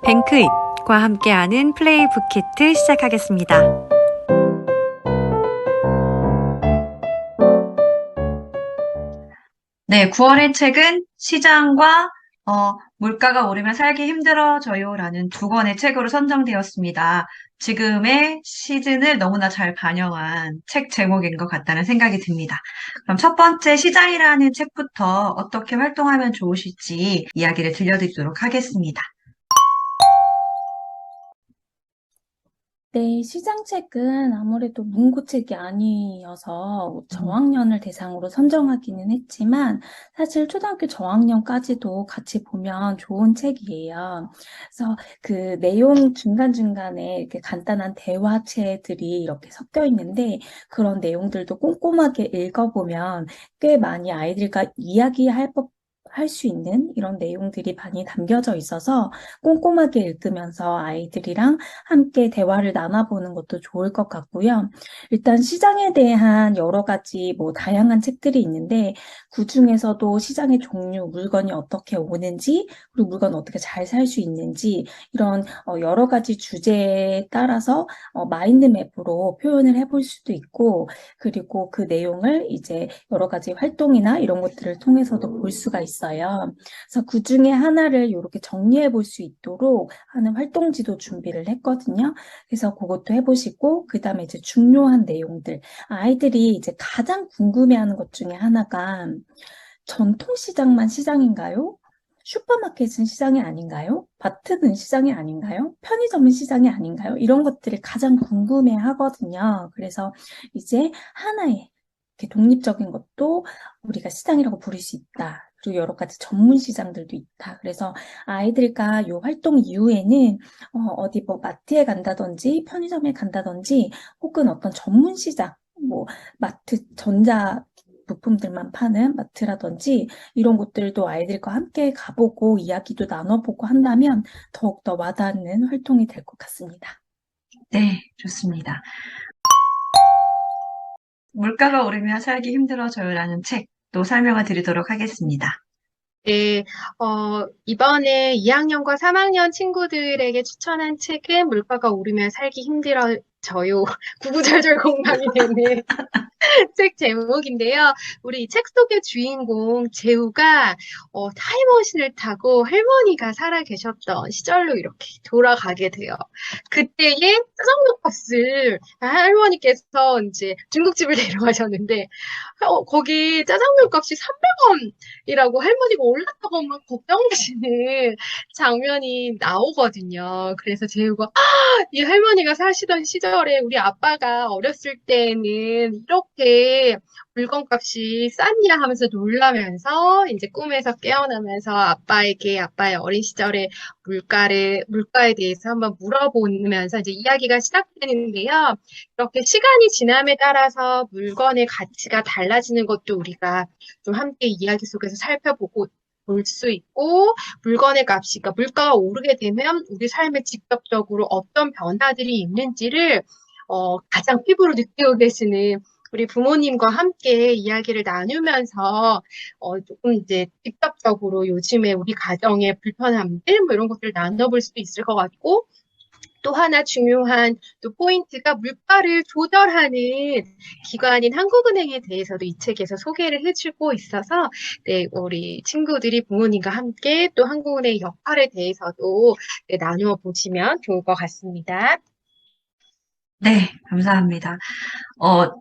뱅크잇과 함께하는 플레이 붓키트 시작하겠습니다. 네, 9월의 책은 시장과 물가가 오르면 살기 힘들어져요라는 두 권의 책으로 선정되었습니다. 지금의 시즌을 너무나 잘 반영한 책 제목인 것 같다는 생각이 듭니다. 그럼 첫 번째 시장이라는 책부터 어떻게 활동하면 좋으실지 이야기를 들려드리도록 하겠습니다. 네, 시장책은 아무래도 문고책이 아니어서 음. 저학년을 대상으로 선정하기는 했지만 사실 초등학교 저학년까지도 같이 보면 좋은 책이에요. 그래서 그 내용 중간중간에 이렇게 간단한 대화체들이 이렇게 섞여 있는데 그런 내용들도 꼼꼼하게 읽어보면 꽤 많이 아이들과 이야기할 할 수 있는 이런 내용들이 많이 담겨져 있어서 꼼꼼하게 읽으면서 아이들이랑 함께 대화를 나눠보는 것도 좋을 것 같고요. 일단 시장에 대한 여러 가지 다양한 책들이 있는데 그중에서도 시장의 종류, 물건이 어떻게 오는지, 그리고 물건을 어떻게 잘 살 수 있는지 이런 여러 가지 주제에 따라서 마인드맵으로 표현을 해볼 수도 있고 그리고 그 내용을 이제 여러 가지 활동이나 이런 것들을 통해서도 볼 수가 있어요. 그래서 그 중에 하나를 이렇게 정리해 볼 수 있도록 하는 활동지도 준비를 했거든요. 그래서 그것도 해보시고, 그 다음에 이제 중요한 내용들. 아이들이 이제 가장 궁금해하는 것 중에 하나가 전통시장만 시장인가요? 슈퍼마켓은 시장이 아닌가요? 마트는 시장이 아닌가요? 편의점은 시장이 아닌가요? 이런 것들을 가장 궁금해 하거든요. 그래서 이제 하나의 이렇게 독립적인 것도 우리가 시장이라고 부를 수 있다. 그리고 여러 가지 전문 시장들도 있다. 그래서 아이들과 이 활동 이후에는 어디 마트에 간다든지 편의점에 간다든지 혹은 어떤 전문 시장, 마트 전자 부품들만 파는 마트라든지 이런 곳들도 아이들과 함께 가보고 이야기도 나눠보고 한다면 더욱더 와닿는 활동이 될 것 같습니다. 네, 좋습니다. 물가가 오르면 살기 힘들어져요라는 책도 설명을 드리도록 하겠습니다. 네, 이번에 2학년과 3학년 친구들에게 추천한 책은 물가가 오르면 살기 힘들어져요. 구구절절 공감이 되는 책 제목인데요. 우리 이 책 속의 주인공 재우가 타임머신을 타고 할머니가 살아 계셨던 시절로 이렇게 돌아가게 돼요. 그때의 짜장면 값을 할머니께서 이제 중국집을 데려가셨는데 거기 짜장면 값이 300원이라고 할머니가 올랐다고 막 걱정하시는 장면이 나오거든요. 그래서 재우가 이 할머니가 사시던 시절에 우리 아빠가 어렸을 때는 이렇게 물건값이 쌌냐 하면서 놀라면서 이제 꿈에서 깨어나면서 아빠의 어린 시절의 물가에 대해서 한번 물어보면서 이제 이야기가 시작되는데요. 이렇게 시간이 지남에 따라서 물건의 가치가 달라지는 것도 우리가 좀 함께 이야기 속에서 살펴보고 볼 수 있고, 물건의 값이, 그러니까 물가가 오르게 되면 우리 삶에 직접적으로 어떤 변화들이 있는지를 가장 피부로 느끼고 계시는 우리 부모님과 함께 이야기를 나누면서 조금 이제 직접적으로 요즘에 우리 가정의 불편함들 뭐 이런 것들을 나눠볼 수도 있을 것 같고 또 하나 중요한 또 포인트가 물가를 조절하는 기관인 한국은행에 대해서도 이 책에서 소개를 해주고 있어서 네, 우리 친구들이 부모님과 함께 또 한국은행의 역할에 대해서도 네, 나누어 보시면 좋을 것 같습니다. 네, 감사합니다.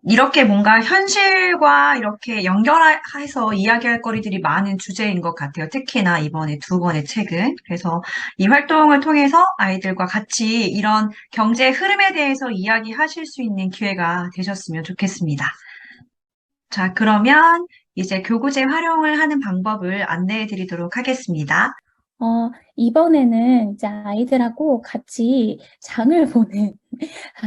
이렇게 뭔가 현실과 이렇게 연결해서 이야기할 거리들이 많은 주제인 것 같아요. 특히나 이번에 두 권의 책은. 그래서 이 활동을 통해서 아이들과 같이 이런 경제 흐름에 대해서 이야기하실 수 있는 기회가 되셨으면 좋겠습니다. 자, 그러면 이제 교구제 활용을 하는 방법을 안내해 드리도록 하겠습니다. 이번에는 이제 아이들하고 같이 장을 보는,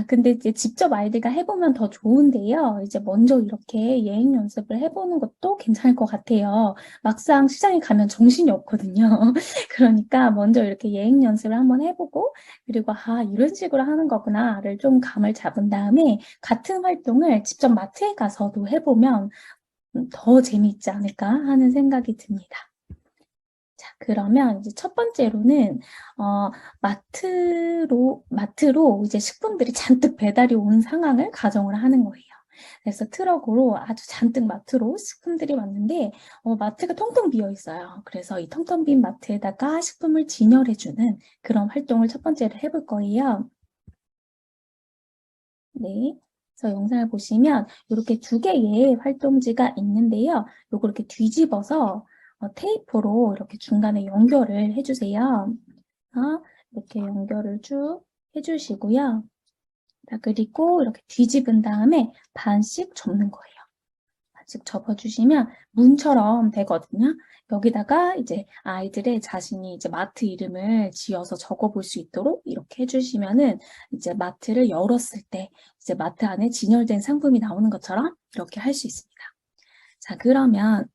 근데 이제 직접 아이들과 해보면 더 좋은데요. 이제 먼저 이렇게 예행 연습을 해보는 것도 괜찮을 것 같아요. 막상 시장에 가면 정신이 없거든요. 그러니까 먼저 이렇게 예행 연습을 한번 해보고, 그리고 이런 식으로 하는 거구나를 좀 감을 잡은 다음에 같은 활동을 직접 마트에 가서도 해보면 더 재미있지 않을까 하는 생각이 듭니다. 자, 그러면 이제 첫 번째로는 마트로 이제 식품들이 잔뜩 배달이 온 상황을 가정을 하는 거예요. 그래서 트럭으로 아주 잔뜩 마트로 식품들이 왔는데 마트가 텅텅 비어 있어요. 그래서 이 텅텅 빈 마트에다가 식품을 진열해주는 그런 활동을 첫 번째로 해볼 거예요. 네. 그래서 영상을 보시면 이렇게 두 개의 활동지가 있는데요. 요거 이렇게 뒤집어서 테이프로 이렇게 중간에 연결을 해주세요. 이렇게 연결을 쭉 해주시고요. 자, 그리고 이렇게 뒤집은 다음에 반씩 접는 거예요. 반씩 접어주시면 문처럼 되거든요. 여기다가 이제 아이들의 자신이 이제 마트 이름을 지어서 적어볼 수 있도록 이렇게 해주시면은 이제 마트를 열었을 때 이제 마트 안에 진열된 상품이 나오는 것처럼 이렇게 할 수 있습니다. 자, 그러면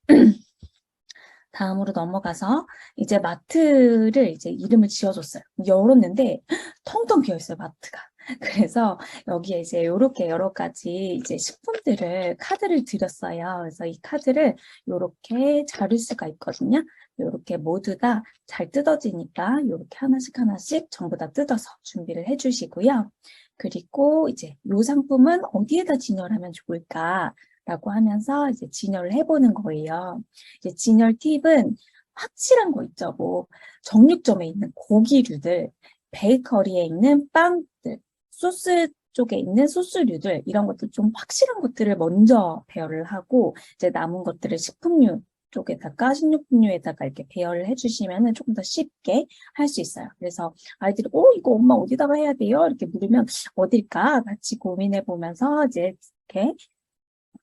다음으로 넘어가서 이제 마트를 이제 이름을 지어줬어요. 열었는데 텅텅 비어있어요, 마트가. 그래서 여기에 이제 이렇게 여러 가지 이제 식품들을 카드를 드렸어요. 그래서 이 카드를 이렇게 자를 수가 있거든요. 이렇게 모두 다 잘 뜯어지니까 이렇게 하나씩 하나씩 전부 다 뜯어서 준비를 해주시고요. 그리고 이제 이 상품은 어디에다 진열하면 좋을까? 라고 하면서 이제 진열을 해보는 거예요. 이제 진열 팁은 확실한 거 있죠. 뭐 정육점에 있는 고기류들, 베이커리에 있는 빵들, 소스 쪽에 있는 소스류들 이런 것들 좀 확실한 것들을 먼저 배열을 하고 이제 남은 것들을 식품류 쪽에다가 식료품류에다가 이렇게 배열을 해주시면은 조금 더 쉽게 할 수 있어요. 그래서 아이들이 이거 엄마 어디다가 해야 돼요? 이렇게 물으면 어딜까 같이 고민해 보면서 이제 이렇게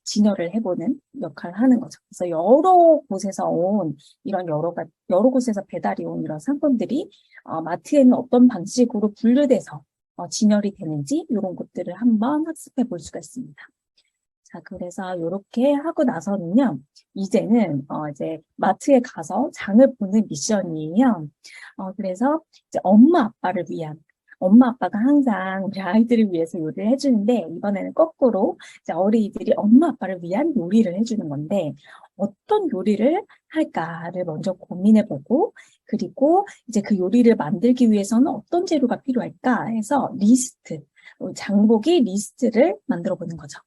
진열을 해보는 역할을 하는 거죠. 그래서 여러 곳에서 온 이런 여러 곳에서 배달이 온 이런 상품들이 마트에는 어떤 방식으로 분류돼서 진열이 되는지 이런 것들을 한번 학습해 볼 수가 있습니다. 자, 그래서 이렇게 하고 나서는요, 이제는 이제 마트에 가서 장을 보는 미션이에요. 그래서 이제 엄마 아빠가 항상 우리 아이들을 위해서 요리를 해주는데 이번에는 거꾸로 이제 어린이들이 엄마 아빠를 위한 요리를 해주는 건데 어떤 요리를 할까를 먼저 고민해보고 그리고 이제 그 요리를 만들기 위해서는 어떤 재료가 필요할까 해서 장보기 리스트를 만들어 보는 거죠.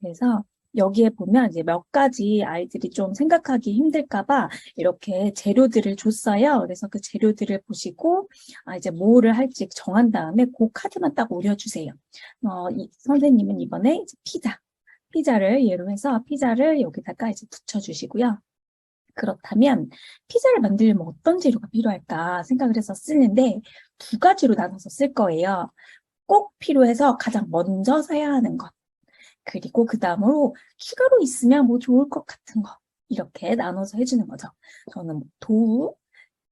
그래서 여기에 보면 이제 몇 가지 아이들이 좀 생각하기 힘들까 봐 이렇게 재료들을 줬어요. 그래서 그 재료들을 보시고 이제 뭐를 할지 정한 다음에 그 카드만 딱 올려주세요. 선생님은 이번에 이제 피자를 예로 해서 피자를 여기다가 이제 붙여주시고요. 그렇다면 피자를 만들려면 어떤 재료가 필요할까 생각을 해서 쓰는데 두 가지로 나눠서 쓸 거예요. 꼭 필요해서 가장 먼저 사야 하는 것. 그리고 그 다음으로 추가로 있으면 뭐 좋을 것 같은 거 이렇게 나눠서 해주는 거죠. 저는 도우,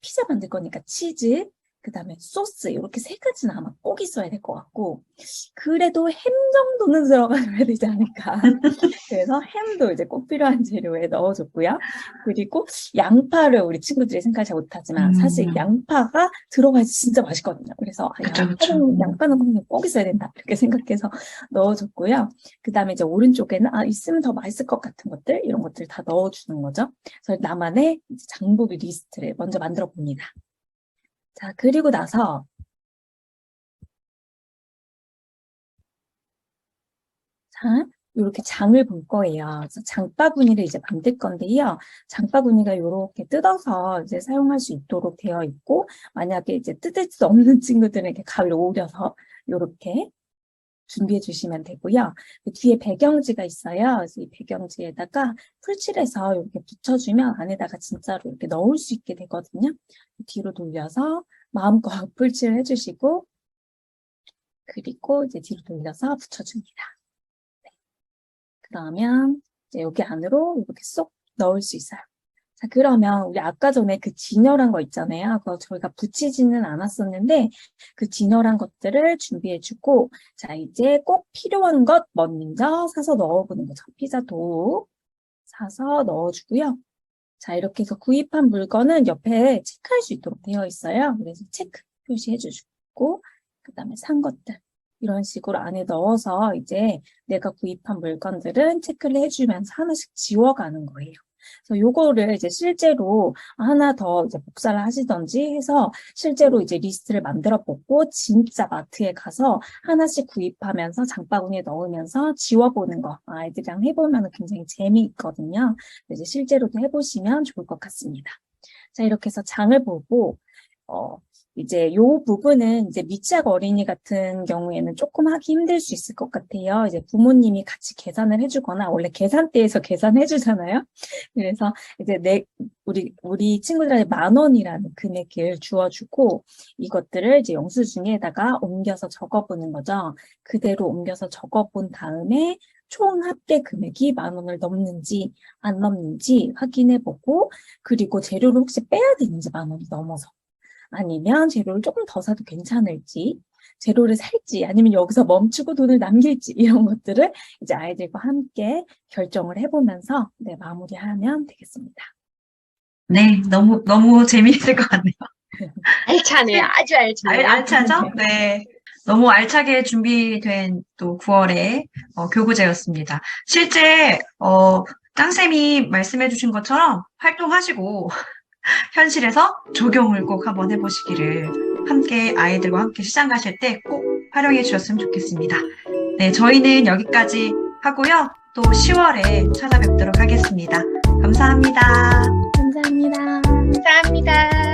피자 만들 거니까 치즈, 그 다음에 소스 이렇게 세 가지는 아마 꼭 있어야 될 것 같고 그래도 햄 정도는 들어가야 되지 않을까. 그래서 햄도 이제 꼭 필요한 재료에 넣어줬고요. 그리고 양파를 우리 친구들이 생각하지 못하지만 사실 양파가 들어가야지 진짜 맛있거든요. 그래서 그쵸. 양파는 꼭 있어야 된다 이렇게 생각해서 넣어줬고요. 그 다음에 이제 오른쪽에는 있으면 더 맛있을 것 같은 것들 이런 것들 다 넣어주는 거죠. 그래서 나만의 이제 장보기 리스트를 먼저 만들어 봅니다. 자, 그리고 나서 이렇게 장을 볼 거예요. 그래서 장바구니를 이제 만들 건데요. 장바구니가 이렇게 뜯어서 이제 사용할 수 있도록 되어 있고, 만약에 이제 뜯을 수 없는 친구들은 이렇게 가위로 오려서 이렇게 준비해 주시면 되고요. 그 뒤에 배경지가 있어요. 그래서 이 배경지에다가 풀칠해서 이렇게 붙여주면 안에다가 진짜로 이렇게 넣을 수 있게 되거든요. 뒤로 돌려서 마음껏 풀칠을 해주시고, 그리고 이제 뒤로 돌려서 붙여줍니다. 그러면 이제 여기 안으로 이렇게 쏙 넣을 수 있어요. 자, 그러면 우리 아까 전에 그 진열한 거 있잖아요. 그거 저희가 붙이지는 않았었는데 그 진열한 것들을 준비해주고 자, 이제 꼭 필요한 것 먼저 사서 넣어보는 거죠. 피자 도우 사서 넣어주고요. 자, 이렇게 해서 구입한 물건은 옆에 체크할 수 있도록 되어 있어요. 그래서 체크 표시해주고 그 다음에 산 것들 이런 식으로 안에 넣어서 이제 내가 구입한 물건들은 체크를 해주면서 하나씩 지워가는 거예요. 그래서 요거를 이제 실제로 하나 더 이제 복사를 하시던지 해서 실제로 이제 리스트를 만들어 보고 진짜 마트에 가서 하나씩 구입하면서 장바구니에 넣으면서 지워보는 거 아이들이랑 해보면 굉장히 재미있거든요. 이제 실제로도 해보시면 좋을 것 같습니다. 자, 이렇게 해서 장을 보고 이제 요 부분은 이제 미취학 어린이 같은 경우에는 조금 하기 힘들 수 있을 것 같아요. 이제 부모님이 같이 계산을 해주거나 원래 계산대에서 계산해주잖아요. 그래서 이제 우리 친구들한테 10,000원이라는 금액을 주어주고 이것들을 이제 영수증에다가 옮겨서 적어보는 거죠. 그대로 옮겨서 적어본 다음에 총 합계 금액이 10,000원을 넘는지 안 넘는지 확인해보고 그리고 재료를 혹시 빼야 되는지 10,000원이 넘어서 아니면 재료를 조금 더 사도 괜찮을지, 재료를 살지, 아니면 여기서 멈추고 돈을 남길지, 이런 것들을 이제 아이들과 함께 결정을 해보면서 네, 마무리하면 되겠습니다. 네, 너무 재미있을 것 같네요. 알차네요. 아주 알차네요. 알차죠? 네. 너무 알차게 준비된 또 9월의 교구제였습니다. 실제, 짱쌤이 말씀해 주신 것처럼 활동하시고, 현실에서 적용을 꼭 한번 해보시기를 아이들과 함께 시장 가실 때 꼭 활용해 주셨으면 좋겠습니다. 네, 저희는 여기까지 하고요. 또 10월에 찾아뵙도록 하겠습니다. 감사합니다. 감사합니다. 감사합니다.